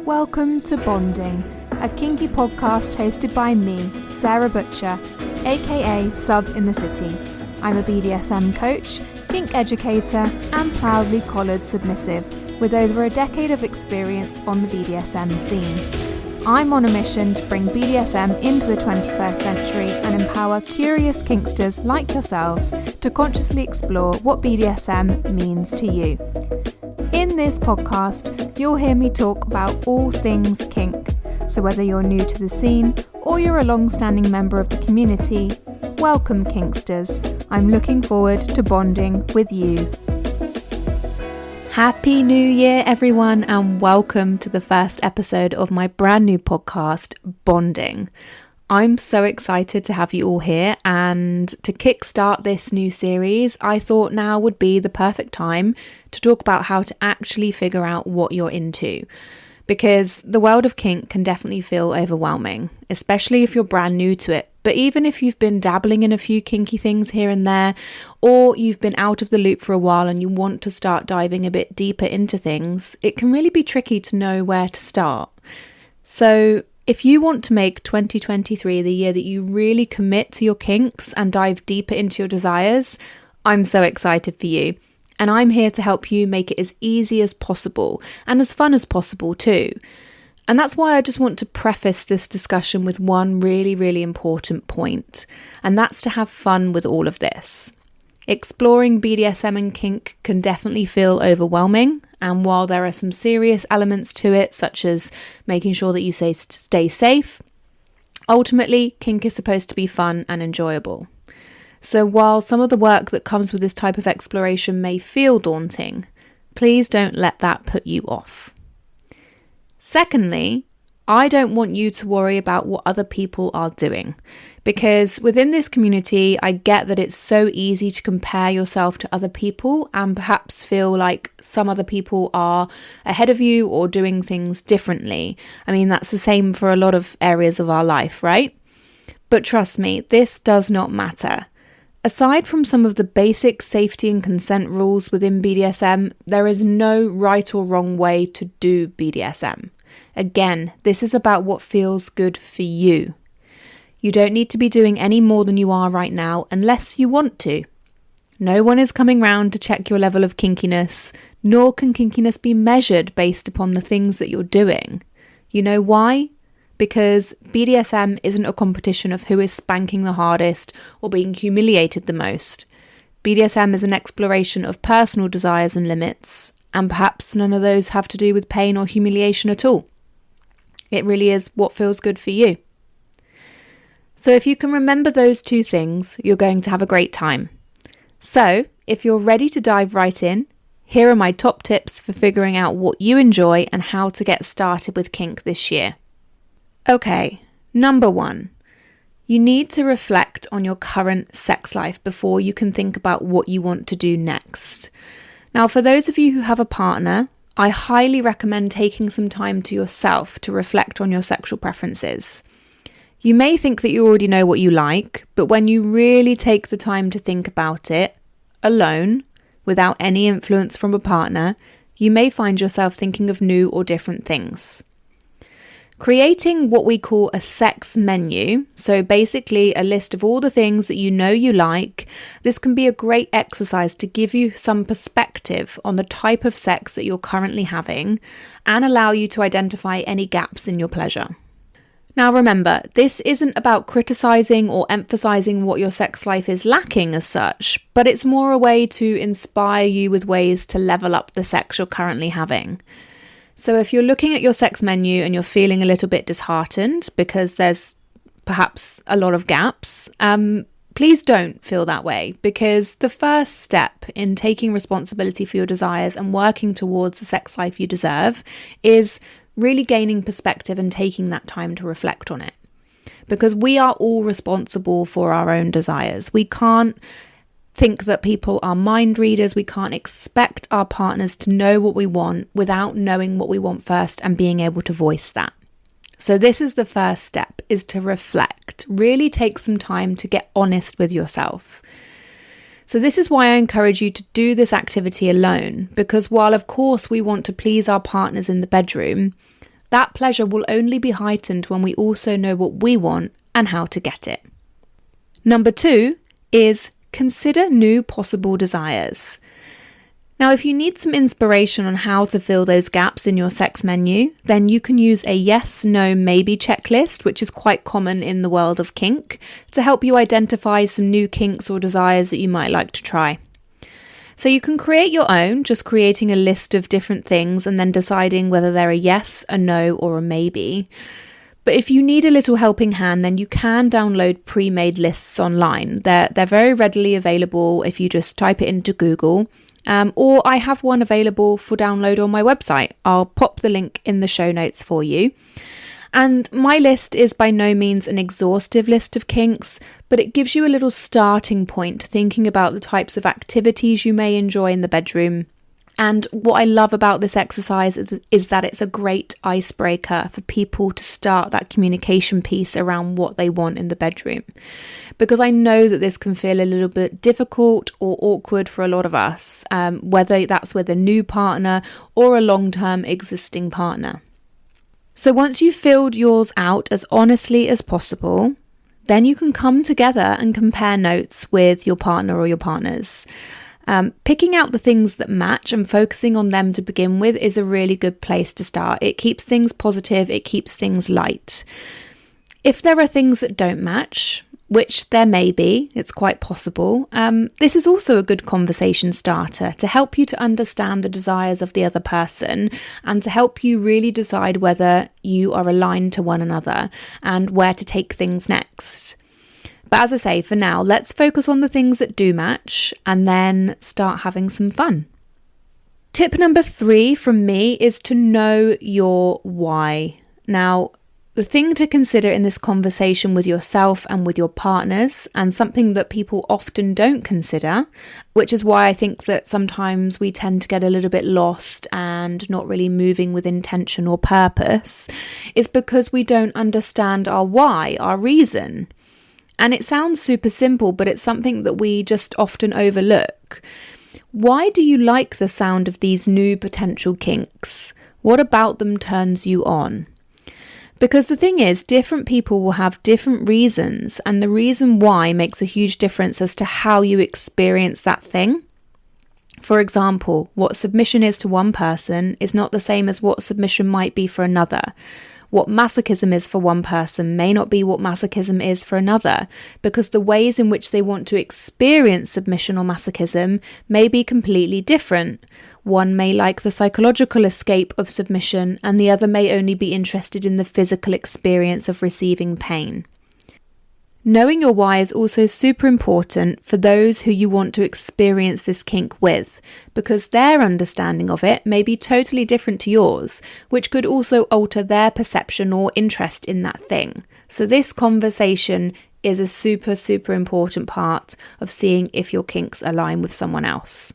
Welcome to Bonding, a kinky podcast hosted by me, Sarah Butcher, aka Sub in the City. I'm a BDSM coach, kink educator, and proudly collared submissive, with over a decade of experience on the BDSM scene. I'm on a mission to bring BDSM into the 21st century and empower curious kinksters like yourselves to consciously explore what BDSM means to you. In this podcast, you'll hear me talk about all things kink. So whether you're new to the scene or you're a long-standing member of the community, welcome kinksters. I'm looking forward to bonding with you. Happy New Year, everyone, and welcome to the first episode of my brand new podcast, Bonding. I'm so excited to have you all here, and to kickstart this new series, I thought now would be the perfect time to talk about how to actually figure out what you're into. Because the world of kink can definitely feel overwhelming, especially if you're brand new to it. But even if you've been dabbling in a few kinky things here and there, or you've been out of the loop for a while and you want to start diving a bit deeper into things, it can really be tricky to know where to start. So if you want to make 2023 the year that you really commit to your kinks and dive deeper into your desires, I'm so excited for you. And I'm here to help you make it as easy as possible and as fun as possible too. And that's why I just want to preface this discussion with one really, really important point. And that's to have fun with all of this. Exploring BDSM and kink can definitely feel overwhelming. And while there are some serious elements to it, such as making sure that you stay safe, ultimately, kink is supposed to be fun and enjoyable. So while some of the work that comes with this type of exploration may feel daunting, please don't let that put you off. Secondly, I don't want you to worry about what other people are doing, because within this community, I get that it's so easy to compare yourself to other people and perhaps feel like some other people are ahead of you or doing things differently. I mean, that's the same for a lot of areas of our life, right? But trust me, this does not matter. Aside from some of the basic safety and consent rules within BDSM, there is no right or wrong way to do BDSM. Again, this is about what feels good for you. You don't need to be doing any more than you are right now unless you want to. No one is coming round to check your level of kinkiness, nor can kinkiness be measured based upon the things that you're doing. You know why? Because BDSM isn't a competition of who is spanking the hardest or being humiliated the most. BDSM is an exploration of personal desires and limits, and perhaps none of those have to do with pain or humiliation at all. It really is what feels good for you. So if you can remember those two things, you're going to have a great time. So if you're ready to dive right in, here are my top tips for figuring out what you enjoy and how to get started with kink this year. Okay, number 1, you need to reflect on your current sex life before you can think about what you want to do next. Now, for those of you who have a partner, I highly recommend taking some time to yourself to reflect on your sexual preferences. You may think that you already know what you like, but when you really take the time to think about it, alone, without any influence from a partner, you may find yourself thinking of new or different things. Creating what we call a sex menu, so basically a list of all the things that you know you like, this can be a great exercise to give you some perspective on the type of sex that you're currently having and allow you to identify any gaps in your pleasure. Now remember, this isn't about criticizing or emphasizing what your sex life is lacking as such, but it's more a way to inspire you with ways to level up the sex you're currently having. So if you're looking at your sex menu and you're feeling a little bit disheartened because there's perhaps a lot of gaps, please don't feel that way, because the first step in taking responsibility for your desires and working towards the sex life you deserve is really gaining perspective and taking that time to reflect on it. Because we are all responsible for our own desires. We can't think that people are mind readers. We can't expect our partners to know what we want without knowing what we want first and being able to voice that. So this is the first step, is to reflect. Really take some time to get honest with yourself. So this is why I encourage you to do this activity alone, because while of course we want to please our partners in the bedroom, That pleasure will only be heightened when we also know what we want and how to get it. Number 2 is consider new possible desires. Now, if you need some inspiration on how to fill those gaps in your sex menu, then you can use a yes, no, maybe checklist, which is quite common in the world of kink, to help you identify some new kinks or desires that you might like to try. So you can create your own, just creating a list of different things and then deciding whether they're a yes, a no, or a maybe. But if you need a little helping hand, then you can download pre-made lists online. They're very readily available if you just type it into Google. Or I have one available for download on my website. I'll pop the link in the show notes for you. And my list is by no means an exhaustive list of kinks, but it gives you a little starting point thinking about the types of activities you may enjoy in the bedroom. And what I love about this exercise is that it's a great icebreaker for people to start that communication piece around what they want in the bedroom. Because I know that this can feel a little bit difficult or awkward for a lot of us, whether that's with a new partner or a long-term existing partner. So once you've filled yours out as honestly as possible, then you can come together and compare notes with your partner or your partners. Picking out the things that match and focusing on them to begin with is a really good place to start. It keeps things positive, it keeps things light. If there are things that don't match, which there may be, it's quite possible, this is also a good conversation starter to help you to understand the desires of the other person and to help you really decide whether you are aligned to one another and where to take things next. But as I say, for now, let's focus on the things that do match and then start having some fun. Tip number 3 from me is to know your why. Now, the thing to consider in this conversation with yourself and with your partners, and something that people often don't consider, which is why I think that sometimes we tend to get a little bit lost and not really moving with intention or purpose, is because we don't understand our why, our reason. And it sounds super simple, but it's something that we just often overlook. Why do you like the sound of these new potential kinks? What about them turns you on? Because the thing is, different people will have different reasons, and the reason why makes a huge difference as to how you experience that thing. For example, what submission is to one person is not the same as what submission might be for another. What masochism is for one person may not be what masochism is for another, because the ways in which they want to experience submission or masochism may be completely different. One may like the psychological escape of submission, and the other may only be interested in the physical experience of receiving pain. Knowing your why is also super important for those who you want to experience this kink with, because their understanding of it may be totally different to yours, which could also alter their perception or interest in that thing. So this conversation is a super, super important part of seeing if your kinks align with someone else.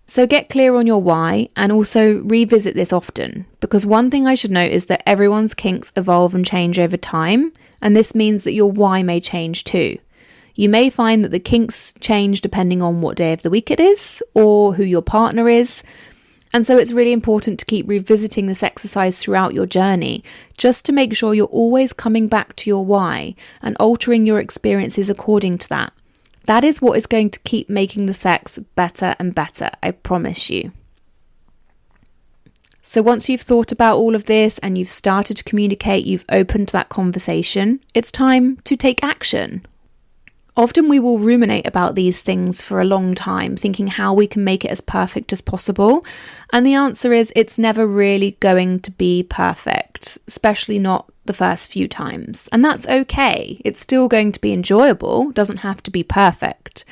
So get clear on your why and also revisit this often, because one thing I should note is that everyone's kinks evolve and change over time, and this means that your why may change too. You may find that the kinks change depending on what day of the week it is or who your partner is. And so it's really important to keep revisiting this exercise throughout your journey, just to make sure you're always coming back to your why and altering your experiences according to that. That is what is going to keep making the sex better and better, I promise you. So once you've thought about all of this and you've started to communicate, you've opened that conversation, it's time to take action. Often we will ruminate about these things for a long time, thinking how we can make it as perfect as possible. And the answer is it's never really going to be perfect, especially not the first few times. And that's okay. It's still going to be enjoyable, doesn't have to be perfect.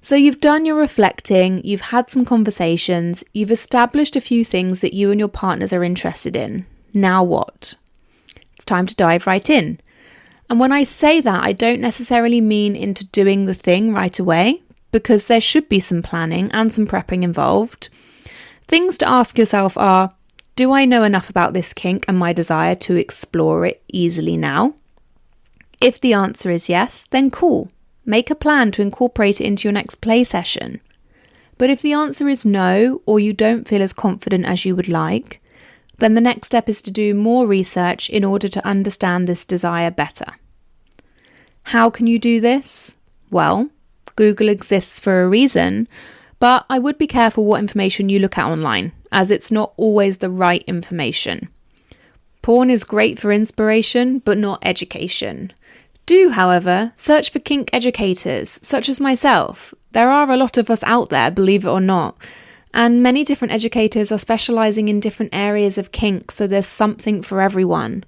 So you've done your reflecting, you've had some conversations, you've established a few things that you and your partners are interested in. Now what? It's time to dive right in. And when I say that, I don't necessarily mean into doing the thing right away, because there should be some planning and some prepping involved. Things to ask yourself are, do I know enough about this kink and my desire to explore it easily now? If the answer is yes, then cool. Make a plan to incorporate it into your next play session. But if the answer is no, or you don't feel as confident as you would like, then the next step is to do more research in order to understand this desire better. How can you do this? Well, Google exists for a reason, but I would be careful what information you look at online, as it's not always the right information. Porn is great for inspiration, but not education. Do, however, search for kink educators, such as myself. There are a lot of us out there, believe it or not, and many different educators are specialising in different areas of kink, so there's something for everyone.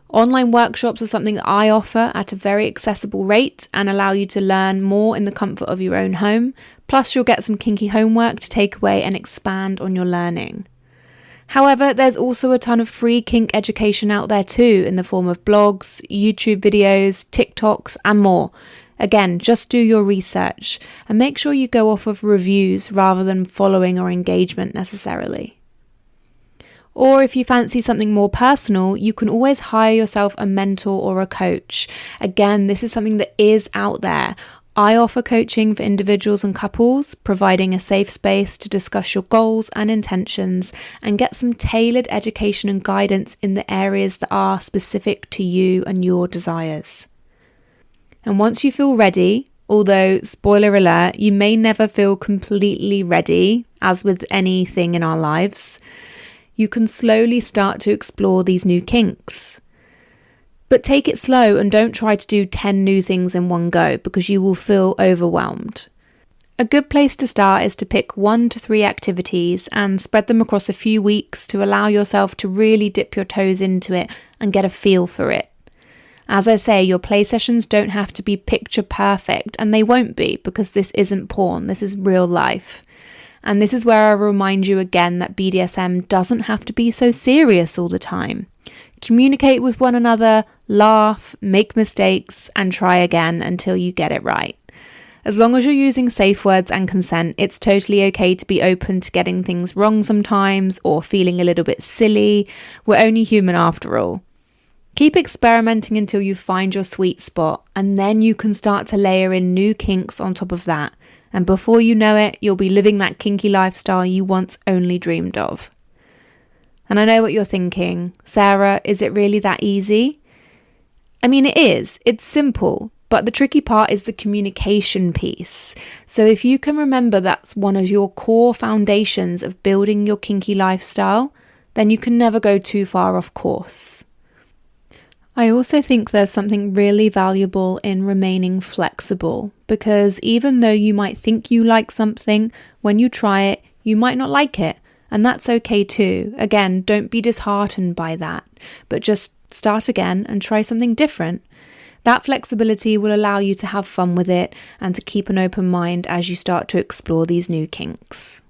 Online workshops are something I offer at a very accessible rate and allow you to learn more in the comfort of your own home, plus you'll get some kinky homework to take away and expand on your learning. However, there's also a ton of free kink education out there too, in the form of blogs, YouTube videos, TikToks, and more. Again, just do your research and make sure you go off of reviews rather than following or engagement necessarily. Or if you fancy something more personal, you can always hire yourself a mentor or a coach. Again, this is something that is out there. I offer coaching for individuals and couples, providing a safe space to discuss your goals and intentions and get some tailored education and guidance in the areas that are specific to you and your desires. And once you feel ready, although, spoiler alert, you may never feel completely ready, as with anything in our lives, you can slowly start to explore these new kinks. But take it slow and don't try to do 10 new things in one go because you will feel overwhelmed. A good place to start is to pick 1 to 3 activities and spread them across a few weeks to allow yourself to really dip your toes into it and get a feel for it. As I say, your play sessions don't have to be picture perfect, and they won't be because this isn't porn, this is real life. And this is where I remind you again that BDSM doesn't have to be so serious all the time. Communicate with one another, laugh, make mistakes, and try again until you get it right. As long as you're using safe words and consent, it's totally okay to be open to getting things wrong sometimes or feeling a little bit silly. We're only human after all. Keep experimenting until you find your sweet spot, and then you can start to layer in new kinks on top of that. And before you know it, you'll be living that kinky lifestyle you once only dreamed of. And I know what you're thinking, Sarah, is it really that easy? I mean, it is. It's simple, but the tricky part is the communication piece. So if you can remember that's one of your core foundations of building your kinky lifestyle, then you can never go too far off course. I also think there's something really valuable in remaining flexible, because even though you might think you like something, when you try it, you might not like it. And that's okay too. Again, don't be disheartened by that, but just start again and try something different. That flexibility will allow you to have fun with it and to keep an open mind as you start to explore these new kinks.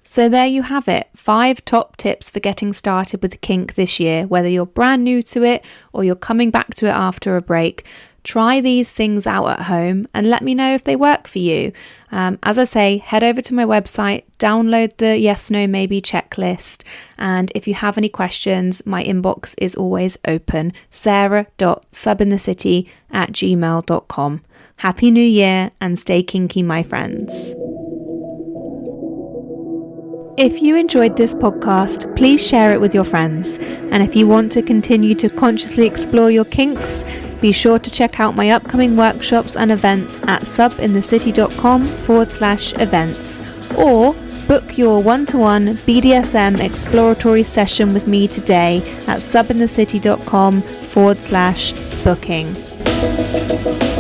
So there you have it, 5 top tips for getting started with kink this year. Whether you're brand new to it or you're coming back to it after a break, try these things out at home and let me know if they work for you. As I say, head over to my website, download the yes, no, maybe checklist. And if you have any questions, my inbox is always open, sarah.subinthecity@gmail.com. Happy New Year and stay kinky, my friends. If you enjoyed this podcast, please share it with your friends. And if you want to continue to consciously explore your kinks, be sure to check out my upcoming workshops and events at subinthecity.com/events, or book your one-to-one BDSM exploratory session with me today at subinthecity.com/booking.